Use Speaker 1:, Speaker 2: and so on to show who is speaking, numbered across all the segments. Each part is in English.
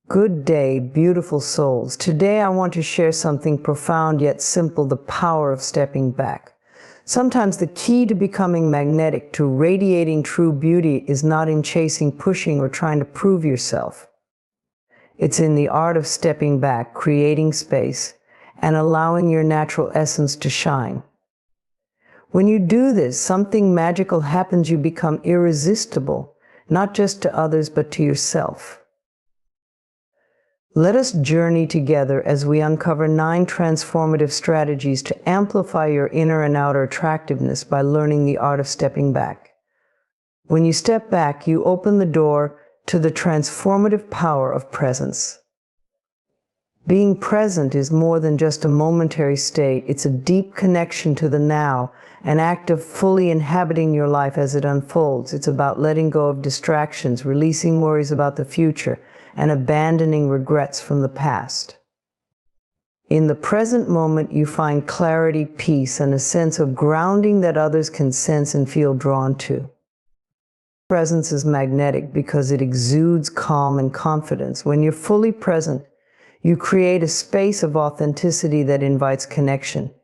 Speaker 1: Good day, beautiful souls. Today I want to share something profound yet simple, the power of stepping back. Sometimes the key to becoming magnetic, to radiating true beauty, is not in chasing, pushing, or trying to prove yourself. It's in the art of stepping back, creating space, and allowing your natural essence to shine. When you do this, something magical happens. You become irresistible, not just to others, but to yourself. Let us journey together as we uncover 9 transformative strategies to amplify your inner and outer attractiveness by learning the art of stepping back. When you step back, you open the door to the transformative power of presence. Being present is more than just a momentary state. It's a deep connection to the now, an act of fully inhabiting your life as it unfolds. It's about letting go of distractions, releasing worries about the future, and abandoning regrets from the past. In the present moment, you find clarity, peace, and a sense of grounding that others can sense and feel drawn to. Presence is magnetic because it exudes calm and confidence. When you're fully present, you create a space of authenticity that invites connection.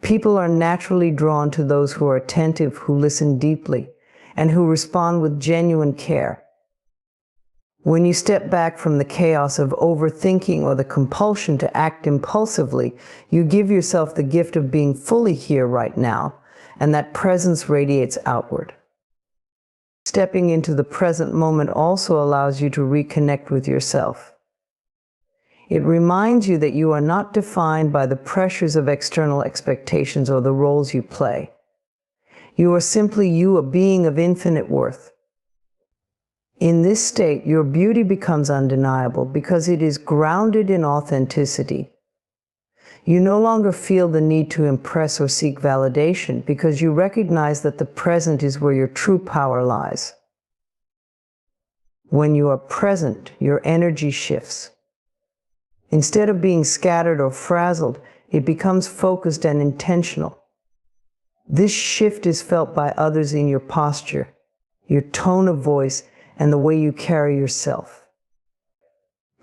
Speaker 1: People are naturally drawn to those who are attentive, who listen deeply, and who respond with genuine care. When you step back from the chaos of overthinking or the compulsion to act impulsively, you give yourself the gift of being fully here right now, and that presence radiates outward. Stepping into the present moment also allows you to reconnect with yourself. It reminds you that you are not defined by the pressures of external expectations or the roles you play. You are simply you, a being of infinite worth. In this state, your beauty becomes undeniable because it is grounded in authenticity. You no longer feel the need to impress or seek validation because you recognize that the present is where your true power lies. When you are present, your energy shifts. Instead of being scattered or frazzled, it becomes focused and intentional. This shift is felt by others in your posture, your tone of voice, and the way you carry yourself.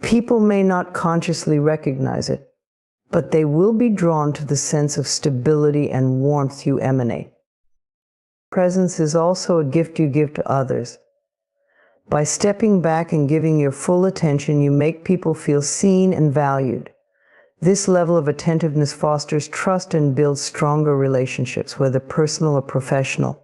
Speaker 1: People may not consciously recognize it, but they will be drawn to the sense of stability and warmth you emanate. Presence is also a gift you give to others. By stepping back and giving your full attention, you make people feel seen and valued. This level of attentiveness fosters trust and builds stronger relationships, whether personal or professional.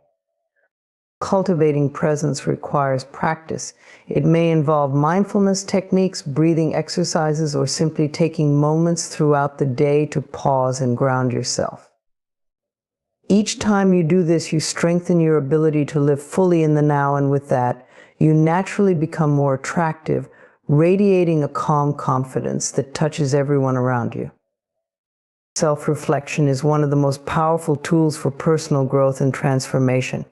Speaker 1: Cultivating presence requires practice. It may involve mindfulness techniques, breathing exercises, or simply taking moments throughout the day to pause and ground yourself. Each time you do this, you strengthen your ability to live fully in the now, and with that, you naturally become more attractive, radiating a calm confidence that touches everyone around you. Self-reflection is one of the most powerful tools for personal growth and transformation.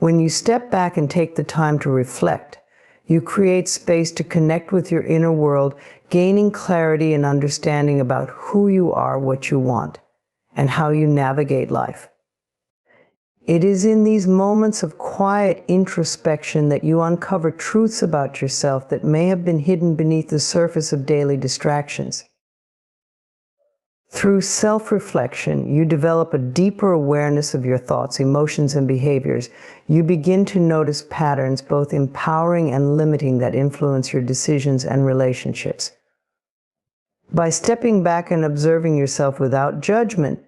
Speaker 1: When you step back and take the time to reflect, you create space to connect with your inner world, gaining clarity and understanding about who you are, what you want, and how you navigate life. It is in these moments of quiet introspection that you uncover truths about yourself that may have been hidden beneath the surface of daily distractions. Through self-reflection, you develop a deeper awareness of your thoughts, emotions, and behaviors. You begin to notice patterns, both empowering and limiting, that influence your decisions and relationships. By stepping back and observing yourself without judgment,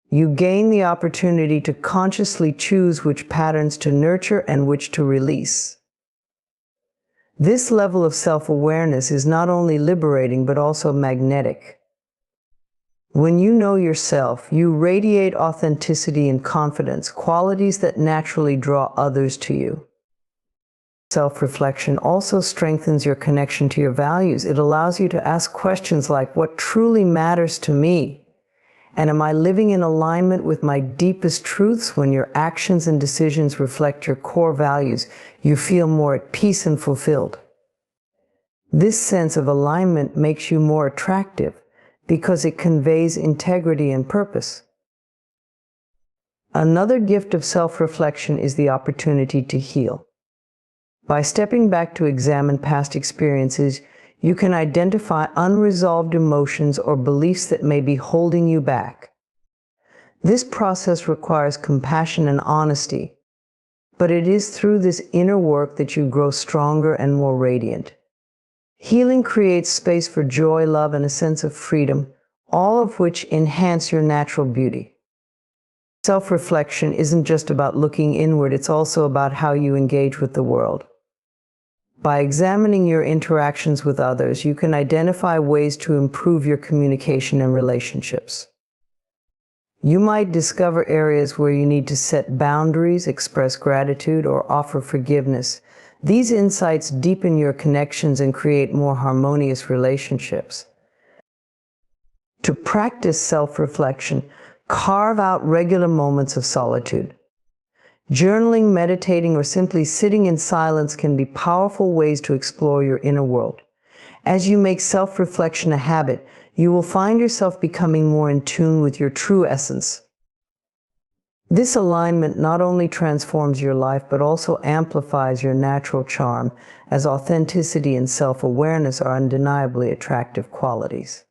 Speaker 1: you gain the opportunity to consciously choose which patterns to nurture and which to release. This level of self-awareness is not only liberating, but also magnetic. When you know yourself, you radiate authenticity and confidence, qualities that naturally draw others to you. Self-reflection also strengthens your connection to your values. It allows you to ask questions like, what truly matters to me? And am I living in alignment with my deepest truths? When your actions and decisions reflect your core values, you feel more at peace and fulfilled. This sense of alignment makes you more attractive because it conveys integrity and purpose. Another gift of self-reflection is the opportunity to heal. By stepping back to examine past experiences, you can identify unresolved emotions or beliefs that may be holding you back. This process requires compassion and honesty, but it is through this inner work that you grow stronger and more radiant. Healing creates space for joy, love, and a sense of freedom, all of which enhance your natural beauty. Self-reflection isn't just about looking inward, it's also about how you engage with the world. By examining your interactions with others, you can identify ways to improve your communication and relationships. You might discover areas where you need to set boundaries, express gratitude, or offer forgiveness. These insights deepen your connections and create more harmonious relationships. To practice self-reflection, carve out regular moments of solitude. Journaling, meditating, or simply sitting in silence can be powerful ways to explore your inner world. As you make self-reflection a habit, you will find yourself becoming more in tune with your true essence. This alignment not only transforms your life, but also amplifies your natural charm, as authenticity and self-awareness are undeniably attractive qualities.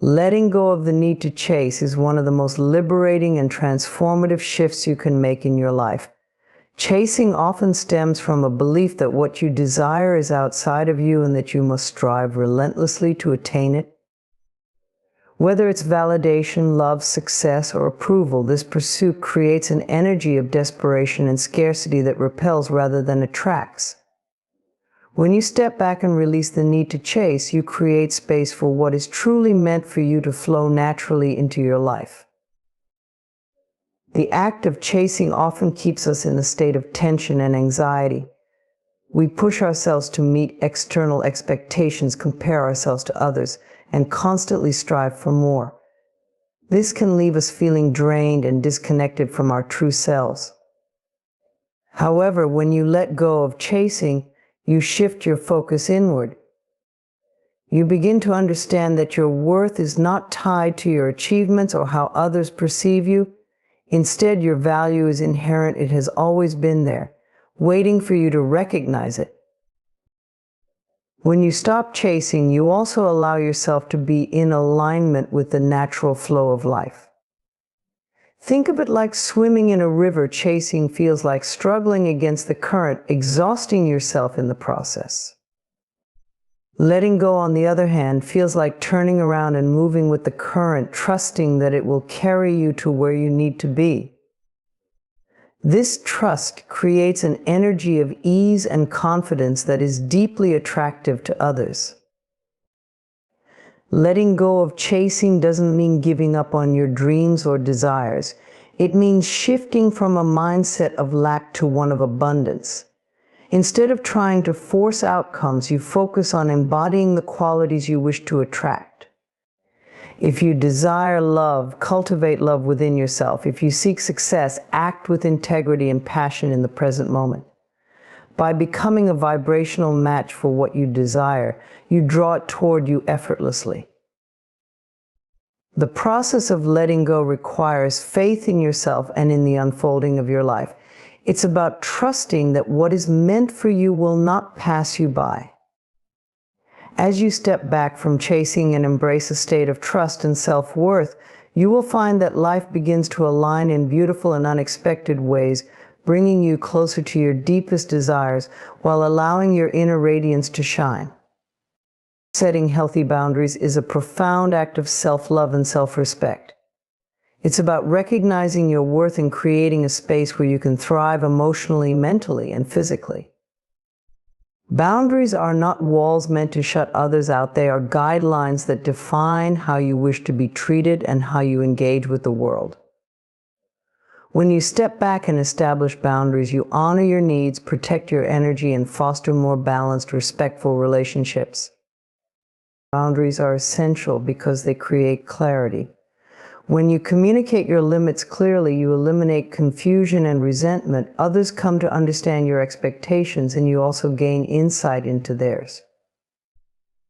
Speaker 1: Letting go of the need to chase is one of the most liberating and transformative shifts you can make in your life. Chasing often stems from a belief that what you desire is outside of you and that you must strive relentlessly to attain it. Whether it's validation, love, success, or approval, this pursuit creates an energy of desperation and scarcity that repels rather than attracts. When you step back and release the need to chase, you create space for what is truly meant for you to flow naturally into your life. The act of chasing often keeps us in a state of tension and anxiety. We push ourselves to meet external expectations, compare ourselves to others, and constantly strive for more. This can leave us feeling drained and disconnected from our true selves. However, when you let go of chasing, you shift your focus inward. You begin to understand that your worth is not tied to your achievements or how others perceive you. Instead, your value is inherent. It has always been there, waiting for you to recognize it. When you stop chasing, you also allow yourself to be in alignment with the natural flow of life. Think of it like swimming in a river. Chasing feels like struggling against the current, exhausting yourself in the process. Letting go, on the other hand, feels like turning around and moving with the current, trusting that it will carry you to where you need to be. This trust creates an energy of ease and confidence that is deeply attractive to others. Letting go of chasing doesn't mean giving up on your dreams or desires. It means shifting from a mindset of lack to one of abundance. Instead of trying to force outcomes, you focus on embodying the qualities you wish to attract. If you desire love, cultivate love within yourself. If you seek success, act with integrity and passion in the present moment. By becoming a vibrational match for what you desire, you draw it toward you effortlessly. The process of letting go requires faith in yourself and in the unfolding of your life. It's about trusting that what is meant for you will not pass you by. As you step back from chasing and embrace a state of trust and self-worth, you will find that life begins to align in beautiful and unexpected ways, bringing you closer to your deepest desires while allowing your inner radiance to shine. Setting healthy boundaries is a profound act of self-love and self-respect. It's about recognizing your worth and creating a space where you can thrive emotionally, mentally, and physically. Boundaries are not walls meant to shut others out. They are guidelines that define how you wish to be treated and how you engage with the world. When you step back and establish boundaries, you honor your needs, protect your energy, and foster more balanced, respectful relationships. Boundaries are essential because they create clarity. When you communicate your limits clearly, you eliminate confusion and resentment. Others come to understand your expectations, and you also gain insight into theirs.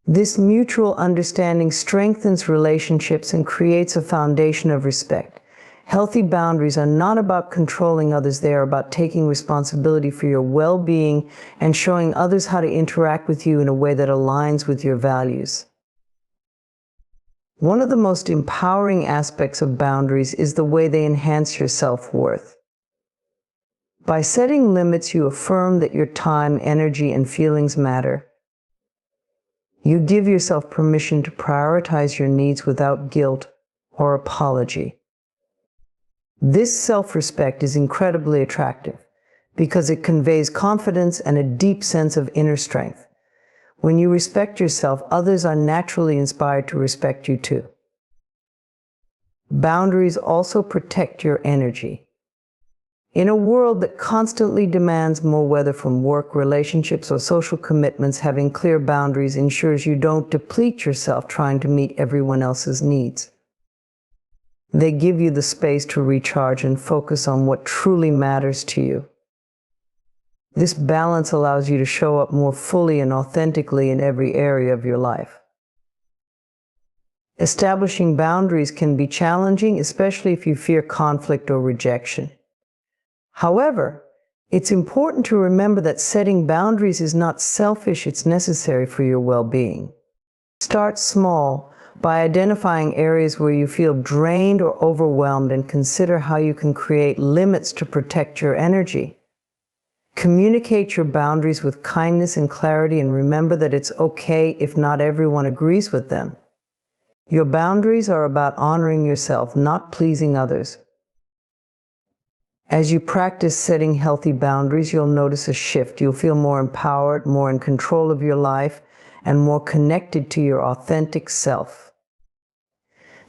Speaker 1: This mutual understanding strengthens relationships and creates a foundation of respect. Healthy boundaries are not about controlling others. They are about taking responsibility for your well-being and showing others how to interact with you in a way that aligns with your values. One of the most empowering aspects of boundaries is the way they enhance your self-worth. By setting limits, you affirm that your time, energy, and feelings matter. You give yourself permission to prioritize your needs without guilt or apology. This self-respect is incredibly attractive because it conveys confidence and a deep sense of inner strength. When you respect yourself, others are naturally inspired to respect you too. Boundaries also protect your energy. In a world that constantly demands more, whether from work, relationships, or social commitments, having clear boundaries ensures you don't deplete yourself trying to meet everyone else's needs. They give you the space to recharge and focus on what truly matters to you. This balance allows you to show up more fully and authentically in every area of your life. Establishing boundaries can be challenging, especially if you fear conflict or rejection. However, it's important to remember that setting boundaries is not selfish, it's necessary for your well-being. Start small by identifying areas where you feel drained or overwhelmed and consider how you can create limits to protect your energy. Communicate your boundaries with kindness and clarity, and remember that it's okay if not everyone agrees with them. Your boundaries are about honoring yourself, not pleasing others. As you practice setting healthy boundaries, you'll notice a shift. You'll feel more empowered, more in control of your life, and more connected to your authentic self.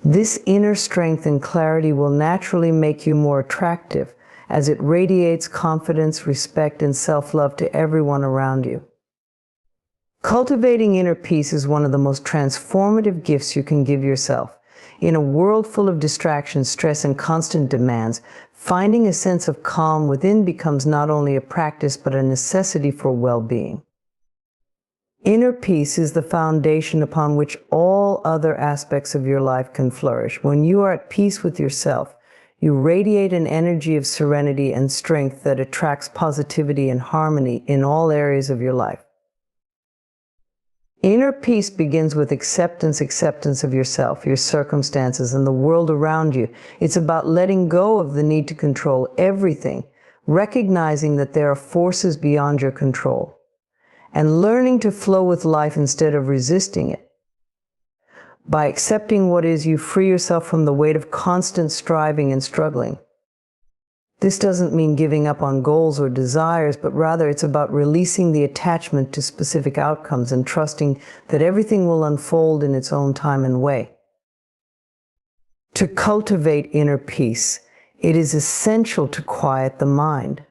Speaker 1: This inner strength and clarity will naturally make you more attractive, as it radiates confidence, respect, and self-love to everyone around you. Cultivating inner peace is one of the most transformative gifts you can give yourself. In a world full of distractions, stress, and constant demands, finding a sense of calm within becomes not only a practice but a necessity for well-being. Inner peace is the foundation upon which all other aspects of your life can flourish. When you are at peace with yourself, you radiate an energy of serenity and strength that attracts positivity and harmony in all areas of your life. Inner peace begins with acceptance of yourself, your circumstances, and the world around you. It's about letting go of the need to control everything, recognizing that there are forces beyond your control, and learning to flow with life instead of resisting it. By accepting what is, you free yourself from the weight of constant striving and struggling. This doesn't mean giving up on goals or desires, but rather it's about releasing the attachment to specific outcomes and trusting that everything will unfold in its own time and way. To cultivate inner peace, it is essential to quiet the mind.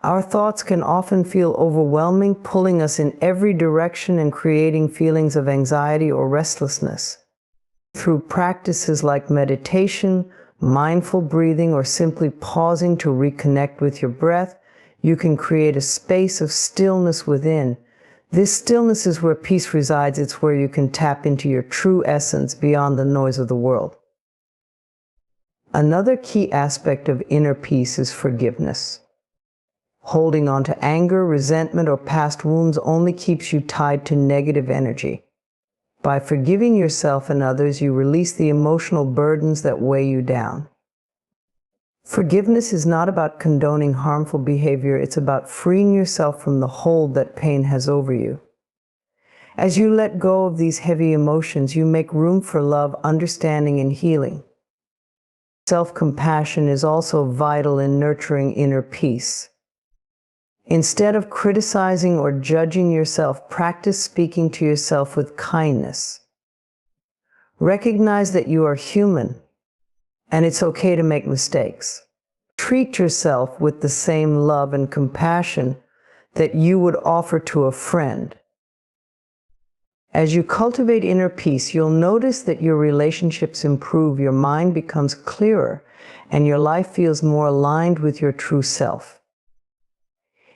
Speaker 1: Our thoughts can often feel overwhelming, pulling us in every direction and creating feelings of anxiety or restlessness. Through practices like meditation, mindful breathing, or simply pausing to reconnect with your breath, you can create a space of stillness within. This stillness is where peace resides. It's where you can tap into your true essence beyond the noise of the world. Another key aspect of inner peace is forgiveness. Holding on to anger, resentment, or past wounds only keeps you tied to negative energy. By forgiving yourself and others, you release the emotional burdens that weigh you down. Forgiveness is not about condoning harmful behavior, it's about freeing yourself from the hold that pain has over you. As you let go of these heavy emotions, you make room for love, understanding, and healing. Self-compassion is also vital in nurturing inner peace. Instead of criticizing or judging yourself, practice speaking to yourself with kindness. Recognize that you are human, and it's okay to make mistakes. Treat yourself with the same love and compassion that you would offer to a friend. As you cultivate inner peace, you'll notice that your relationships improve, your mind becomes clearer, and your life feels more aligned with your true self.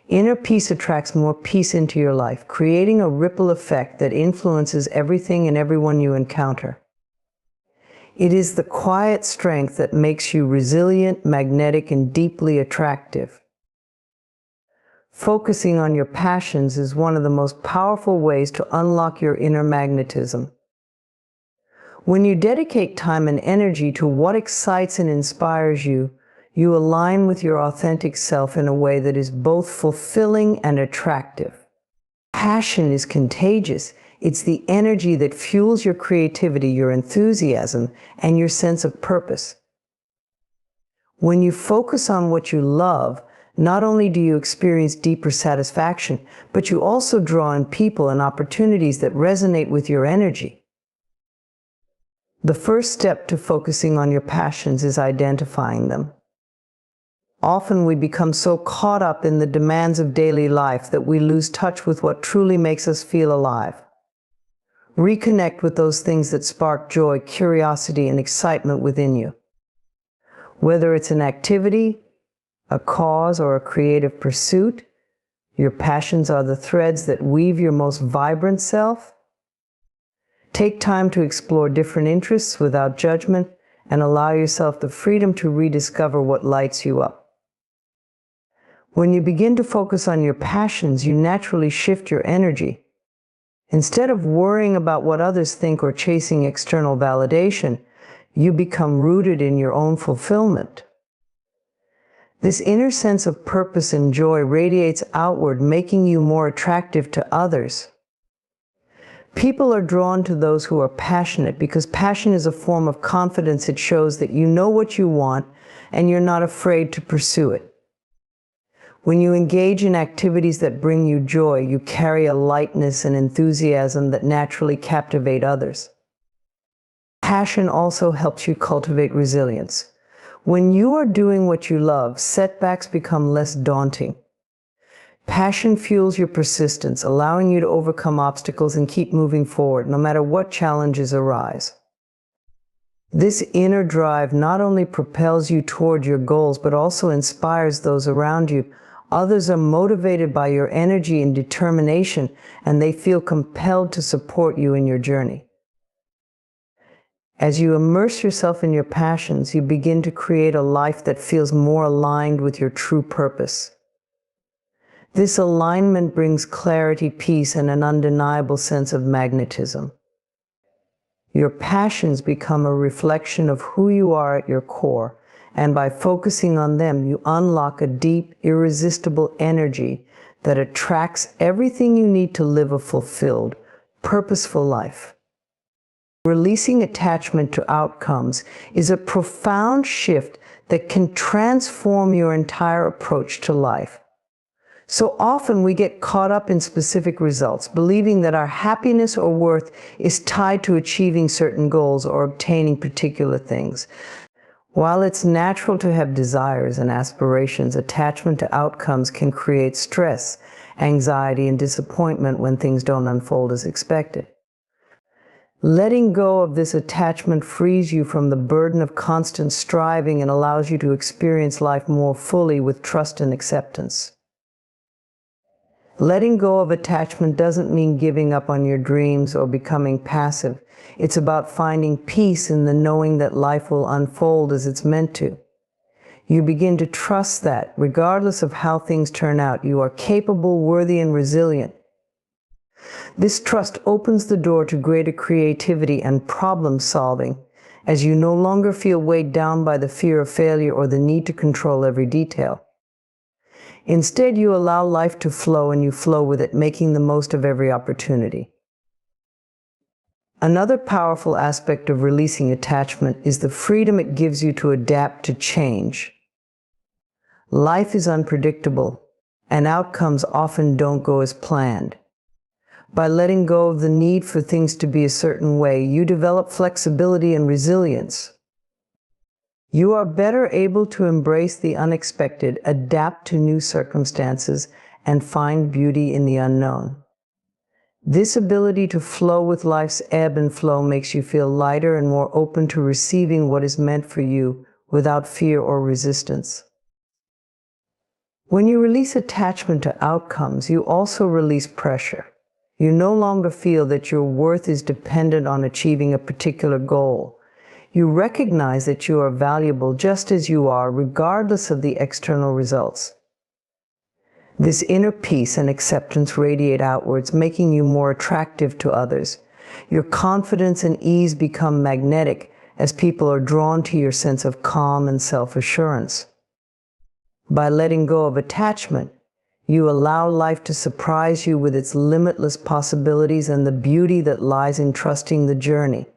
Speaker 1: Inner peace attracts more peace into your life, creating a ripple effect that influences everything and everyone you encounter. It is the quiet strength that makes you resilient, magnetic, and deeply attractive. Focusing on your passions is one of the most powerful ways to unlock your inner magnetism. When you dedicate time and energy to what excites and inspires you, you align with your authentic self in a way that is both fulfilling and attractive. Passion is contagious. It's the energy that fuels your creativity, your enthusiasm, and your sense of purpose. When you focus on what you love, not only do you experience deeper satisfaction, but you also draw in people and opportunities that resonate with your energy. The first step to focusing on your passions is identifying them. Often we become so caught up in the demands of daily life that we lose touch with what truly makes us feel alive. Reconnect with those things that spark joy, curiosity, and excitement within you. Whether it's an activity, a cause, or a creative pursuit, your passions are the threads that weave your most vibrant self. Take time to explore different interests without judgment and allow yourself the freedom to rediscover what lights you up. When you begin to focus on your passions, you naturally shift your energy. Instead of worrying about what others think or chasing external validation, you become rooted in your own fulfillment. This inner sense of purpose and joy radiates outward, making you more attractive to others. People are drawn to those who are passionate because passion is a form of confidence. It shows that you know what you want and you're not afraid to pursue it. When you engage in activities that bring you joy, you carry a lightness and enthusiasm that naturally captivate others. Passion also helps you cultivate resilience. When you are doing what you love, setbacks become less daunting. Passion fuels your persistence, allowing you to overcome obstacles and keep moving forward, no matter what challenges arise. This inner drive not only propels you toward your goals, but also inspires those around you. Others are motivated by your energy and determination, and they feel compelled to support you in your journey. As you immerse yourself in your passions, you begin to create a life that feels more aligned with your true purpose. This alignment brings clarity, peace, and an undeniable sense of magnetism. Your passions become a reflection of who you are at your core, and by focusing on them, you unlock a deep, irresistible energy that attracts everything you need to live a fulfilled, purposeful life. Releasing attachment to outcomes is a profound shift that can transform your entire approach to life. So often we get caught up in specific results, believing that our happiness or worth is tied to achieving certain goals or obtaining particular things. While it's natural to have desires and aspirations, attachment to outcomes can create stress, anxiety, and disappointment when things don't unfold as expected. Letting go of this attachment frees you from the burden of constant striving and allows you to experience life more fully with trust and acceptance. Letting go of attachment doesn't mean giving up on your dreams or becoming passive. It's about finding peace in the knowing that life will unfold as it's meant to. You begin to trust that, regardless of how things turn out, you are capable, worthy, and resilient. This trust opens the door to greater creativity and problem solving, as you no longer feel weighed down by the fear of failure or the need to control every detail. Instead, you allow life to flow and you flow with it, making the most of every opportunity. Another powerful aspect of releasing attachment is the freedom it gives you to adapt to change. Life is unpredictable, and outcomes often don't go as planned. By letting go of the need for things to be a certain way, you develop flexibility and resilience. You are better able to embrace the unexpected, adapt to new circumstances, and find beauty in the unknown. This ability to flow with life's ebb and flow makes you feel lighter and more open to receiving what is meant for you without fear or resistance. When you release attachment to outcomes, you also release pressure. You no longer feel that your worth is dependent on achieving a particular goal. You recognize that you are valuable just as you are, regardless of the external results. This inner peace and acceptance radiate outwards, making you more attractive to others. Your confidence and ease become magnetic as people are drawn to your sense of calm and self-assurance. By letting go of attachment, you allow life to surprise you with its limitless possibilities and the beauty that lies in trusting the journey.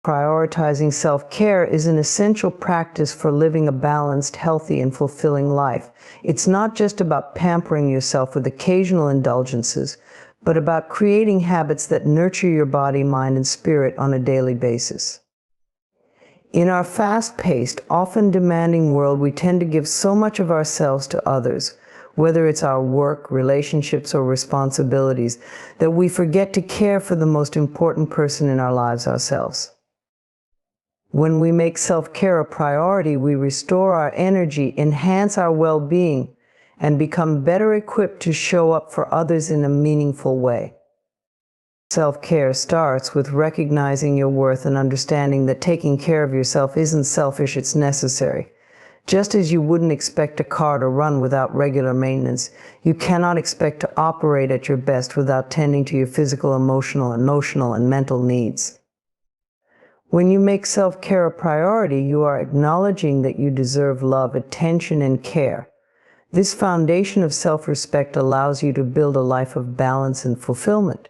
Speaker 1: Prioritizing self-care is an essential practice for living a balanced, healthy, and fulfilling life. It's not just about pampering yourself with occasional indulgences, but about creating habits that nurture your body, mind, and spirit on a daily basis. In our fast-paced, often demanding world, we tend to give so much of ourselves to others, whether it's our work, relationships, or responsibilities, that we forget to care for the most important person in our lives, ourselves. When we make self-care a priority, we restore our energy, enhance our well-being, and become better equipped to show up for others in a meaningful way. Self-care starts with recognizing your worth and understanding that taking care of yourself isn't selfish, it's necessary. Just as you wouldn't expect a car to run without regular maintenance, you cannot expect to operate at your best without tending to your physical, emotional, and mental needs. When you make self-care a priority, you are acknowledging that you deserve love, attention, and care. This foundation of self-respect allows you to build a life of balance and fulfillment.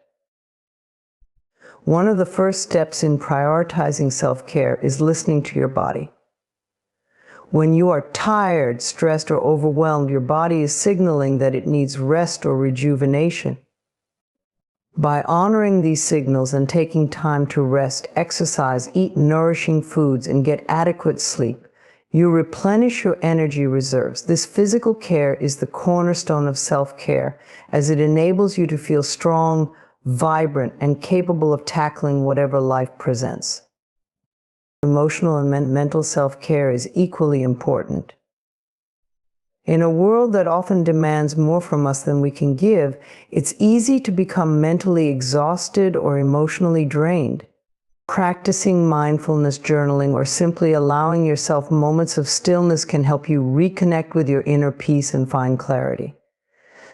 Speaker 1: One of the first steps in prioritizing self-care is listening to your body. When you are tired, stressed, or overwhelmed, your body is signaling that it needs rest or rejuvenation. By honoring these signals and taking time to rest, exercise, eat nourishing foods, and get adequate sleep, you replenish your energy reserves. This physical care is the cornerstone of self-care, as it enables you to feel strong, vibrant, and capable of tackling whatever life presents. Emotional and mental self-care is equally important. In a world that often demands more from us than we can give, it's easy to become mentally exhausted or emotionally drained. Practicing mindfulness, journaling, or simply allowing yourself moments of stillness can help you reconnect with your inner peace and find clarity.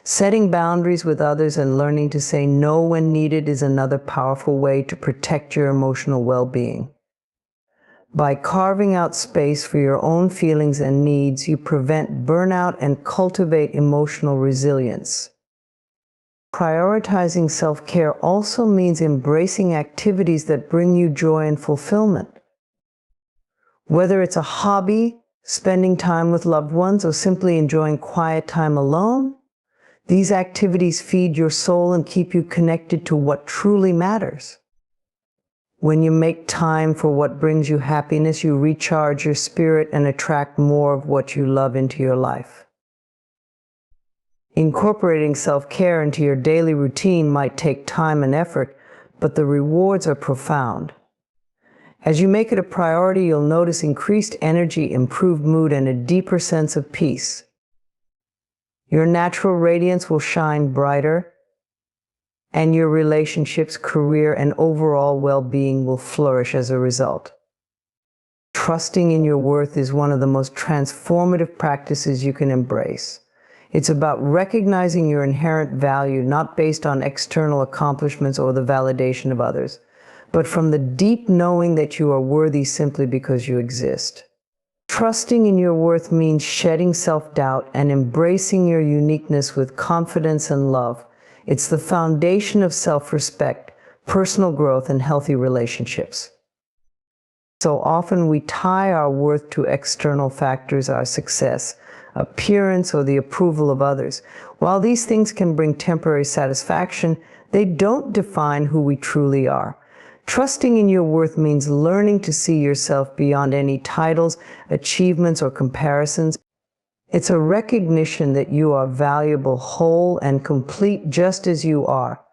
Speaker 1: Setting boundaries with others and learning to say no when needed is another powerful way to protect your emotional well-being. By carving out space for your own feelings and needs, you prevent burnout and cultivate emotional resilience. Prioritizing self-care also means embracing activities that bring you joy and fulfillment. Whether it's a hobby, spending time with loved ones, or simply enjoying quiet time alone, these activities feed your soul and keep you connected to what truly matters. When you make time for what brings you happiness, you recharge your spirit and attract more of what you love into your life. Incorporating self-care into your daily routine might take time and effort, but the rewards are profound. As you make it a priority, you'll notice increased energy, improved mood, and a deeper sense of peace. Your natural radiance will shine brighter, and your relationships, career, and overall well-being will flourish as a result. Trusting in your worth is one of the most transformative practices you can embrace. It's about recognizing your inherent value, not based on external accomplishments or the validation of others, but from the deep knowing that you are worthy simply because you exist. Trusting in your worth means shedding self-doubt and embracing your uniqueness with confidence and love. It's the foundation of self-respect, personal growth, and healthy relationships. So often we tie our worth to external factors, our success, appearance, or the approval of others. While these things can bring temporary satisfaction, they don't define who we truly are. Trusting in your worth means learning to see yourself beyond any titles, achievements, or comparisons. It's a recognition that you are valuable, whole, and complete just as you are.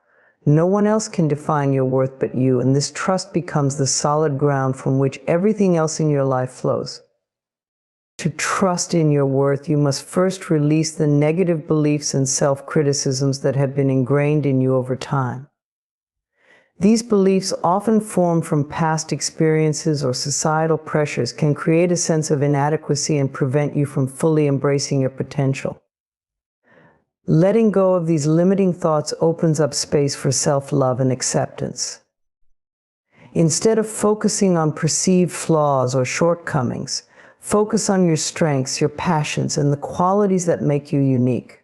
Speaker 1: No one else can define your worth but you, and this trust becomes the solid ground from which everything else in your life flows. To trust in your worth, you must first release the negative beliefs and self-criticisms that have been ingrained in you over time. These beliefs, often formed from past experiences or societal pressures, can create a sense of inadequacy and prevent you from fully embracing your potential. Letting go of these limiting thoughts opens up space for self-love and acceptance. Instead of focusing on perceived flaws or shortcomings, focus on your strengths, your passions, and the qualities that make you unique.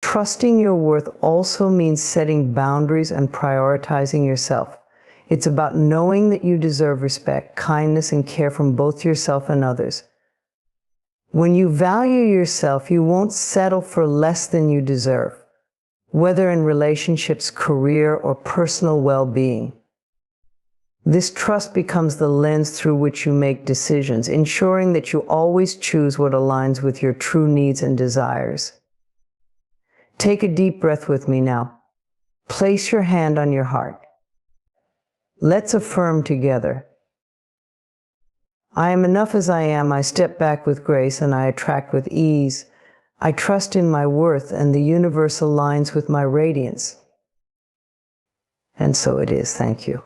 Speaker 1: Trusting your worth also means setting boundaries and prioritizing yourself. It's about knowing that you deserve respect, kindness, and care from both yourself and others. When you value yourself, you won't settle for less than you deserve, whether in relationships, career, or personal well-being. This trust becomes the lens through which you make decisions, ensuring that you always choose what aligns with your true needs and desires. Take a deep breath with me now. Place your hand on your heart. Let's affirm together. I am enough as I am. I step back with grace and I attract with ease. I trust in my worth and the universe aligns with my radiance. And so it is. Thank you.